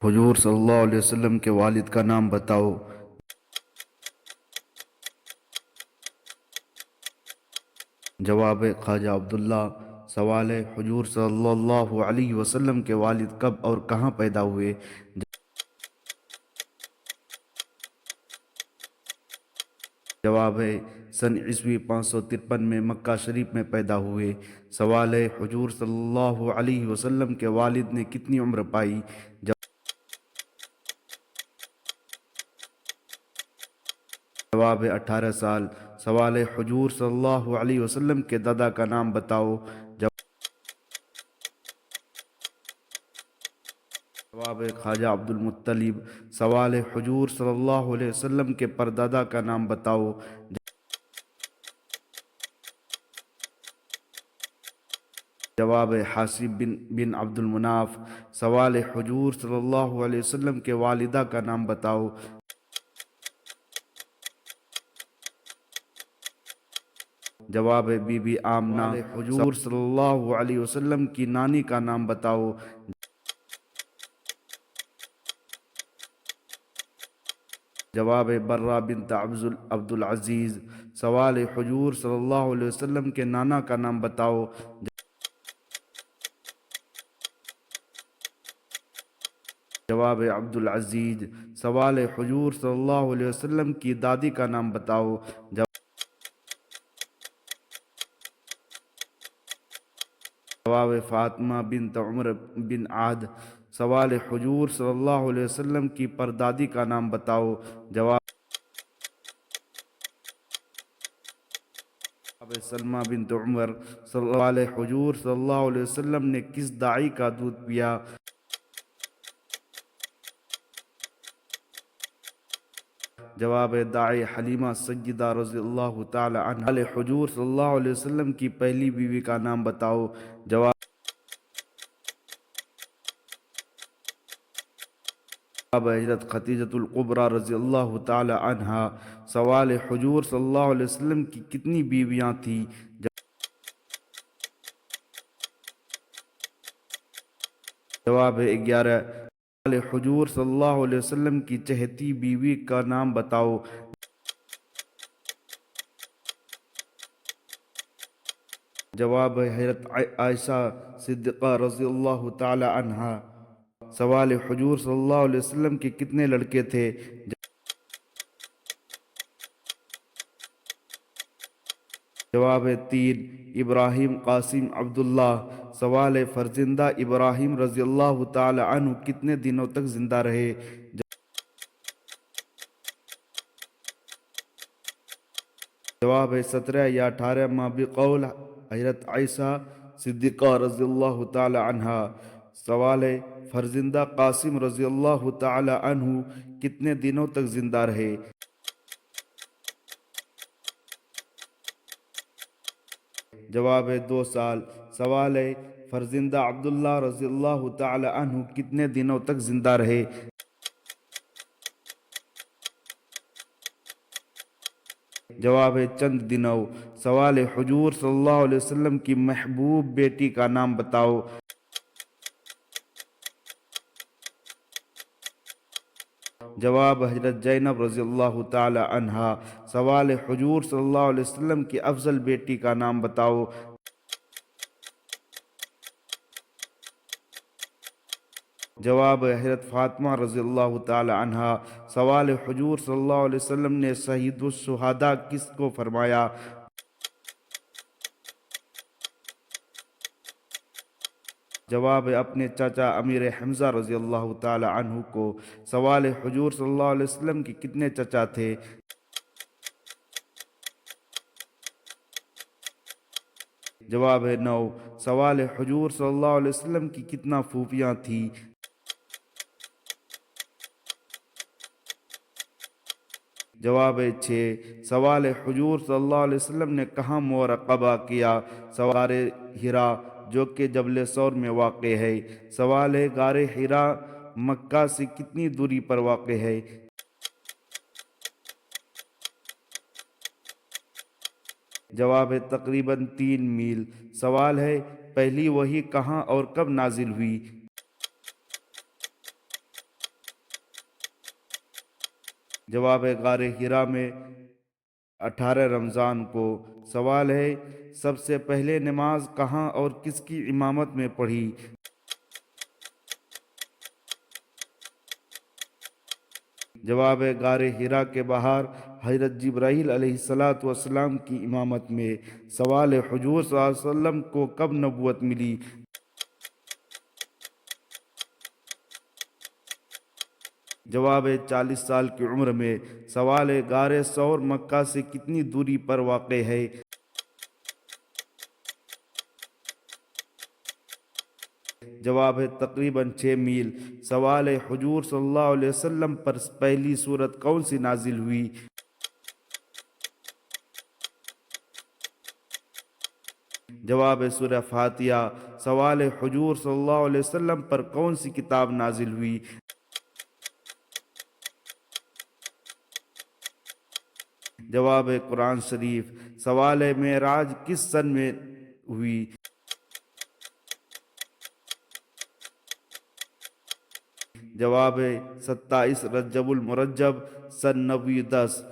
حضور صلی اللہ علیہ وسلم کے والد کا نام بتاؤ۔ جواب ہے خواجہ عبداللہ۔ سوال ہے حضور صلی اللہ علیہ وسلم کے والد کب اور کہاں پیدا ہوئے؟ جواب ہے سن عیسوی 553 میں مکہ شریف میں پیدا ہوئے۔ سوال ہے حضور صلی اللہ علیہ وسلم کے والد نے کتنی عمر پائی؟ جواب ہے 18 سال۔ سوال ہے حضور صلی اللہ علیہ وسلم کے دادا کا نام بتاؤ۔ جواب ہے خواجہ عبد المطلب۔ سوال ہے حضور صلی اللہ علیہ وسلم کے پردادا کا نام بتاؤ۔ جواب ہے حاسب بن عبد المناف۔ سوال ہے حضور صلی اللہ علیہ وسلم کے والدہ کا نام بتاؤ۔ جواب ہے بی بی آمنہ۔ حضور صلی اللہ علیہ وسلم کی نانی کا نام بتاؤ۔ جواب ہے برہ بنت عبد العزیز۔ سوال ہے حضور صلی اللہ علیہ وسلم کے نانا کا نام بتاؤ۔ جواب ہے عبد العزیز۔ سوال ہے حضور صلی اللہ علیہ وسلم کی دادی کا نام بتاؤ۔ جواب ہے فاطمہ بنت عمر بن عاد۔ سوال ہے حضور صلی اللہ علیہ وسلم کی پردادی کا نام بتاؤ۔ جواب ہے سلمہ بنت عمر۔ سوال ہے حضور صلی اللہ علیہ وسلم نے کس داعی کا دودھ پیا؟ جواب ہے داعی حلیمہ سیدہ رضی اللہ تعالی عنہا۔ حضور صلی اللہ علیہ وسلم کی پہلی بیوی کا نام بتاؤ۔ جواب حضرت خدیجۃ الکبریٰ رضی اللہ تعالی عنہا۔ سوال ہے حضور صلی اللہ علیہ وسلم کی کتنی بیویاں تھیں؟ جواب ہے 11۔ سوال ہے حضور صلی اللہ علیہ وسلم کی چہتی بیوی کا نام بتاؤ۔ جواب ہے حضرت عائشہ صدیقہ رضی اللہ تعالی عنہا۔ سوال ہے حضور صلی اللہ علیہ وسلم کے کتنے لڑکے تھے؟ جواب ہے 3۔ ابراہیم، قاسم، عبداللہ۔ سوال ہے فرزندہ ابراہیم رضی اللہ تعالی عنہ کتنے دنوں تک زندہ رہے؟ جواب ہے 17 یا 18 ماہ بقول حضرت عائشہ صدیقہ رضی اللہ تعالی عنہا۔ سوال ہے فرزندہ قاسم رضی اللہ تعالی عنہ کتنے دنوں تک زندہ رہے؟ جواب ہے 2 سال۔ سوال ہے فرزندہ عبداللہ رضی اللہ تعالی عنہ کتنے دنوں تک زندہ رہے؟ جواب ہے چند دنوں۔ سوال ہے حضور صلی اللہ علیہ وسلم کی محبوب بیٹی کا نام بتاؤ۔ جواب حضرت زینب رضی اللہ تعالی عنہا۔ سوال ہے حضور صلی اللہ علیہ وسلم کی افضل بیٹی کا نام بتاؤ۔ جواب ہے حضرت فاطمہ رضی اللہ تعالی عنہا۔ سوال ہے حضور صلی اللہ علیہ وسلم نے سید الشہداء کس کو فرمایا؟ جواب ہے اپنے چاچا امیر حمزہ رضی اللہ تعالی عنہ کو۔ سوال ہے حضور صلی اللہ علیہ وسلم کے کتنے چچا تھے؟ جواب ہے 9۔ سوال ہے حضور صلی اللہ علیہ وسلم کی کتنا پھوپھیاں تھیں؟ جواب ہے 6۔ سوال ہے حضور صلی اللہ علیہ وسلم نے کہاں مراقبہ کیا؟ غار حرا جو کہ جبل ثور میں واقع ہے۔ سوال ہے غار حرا مکہ سے کتنی دوری پر واقع ہے؟ جواب ہے تقریباً 3 میل۔ سوال ہے پہلی وحی کہاں اور کب نازل ہوئی؟ جواب ہے غار ہرا میں 18 رمضان کو۔ سوال ہے سب سے پہلے نماز کہاں اور کس کی امامت میں پڑھی؟ جواب ہے غار ہرا کے باہر حضرت جبرائیل علیہ السلام کی امامت میں۔ سوال ہے حضور صلی اللہ علیہ وسلم کو کب نبوت ملی؟ جواب ہے 40 سال کی عمر میں۔ سوال ہے غار ثور مکہ سے کتنی دوری پر واقع ہے؟ جواب ہے تقریباً 6 میل۔ سوال ہے حضور صلی اللہ علیہ وسلم پر پہلی سورت کون سی نازل ہوئی؟ جواب ہے سورہ فاتحہ۔ سوال ہے حضور صلی اللہ علیہ وسلم پر کون سی کتاب نازل ہوئی؟ جواب ہے قرآن شریف۔ سوال ہے معراج کس سن میں ہوئی؟ جواب ہے 27 رجب المرجب سن 910۔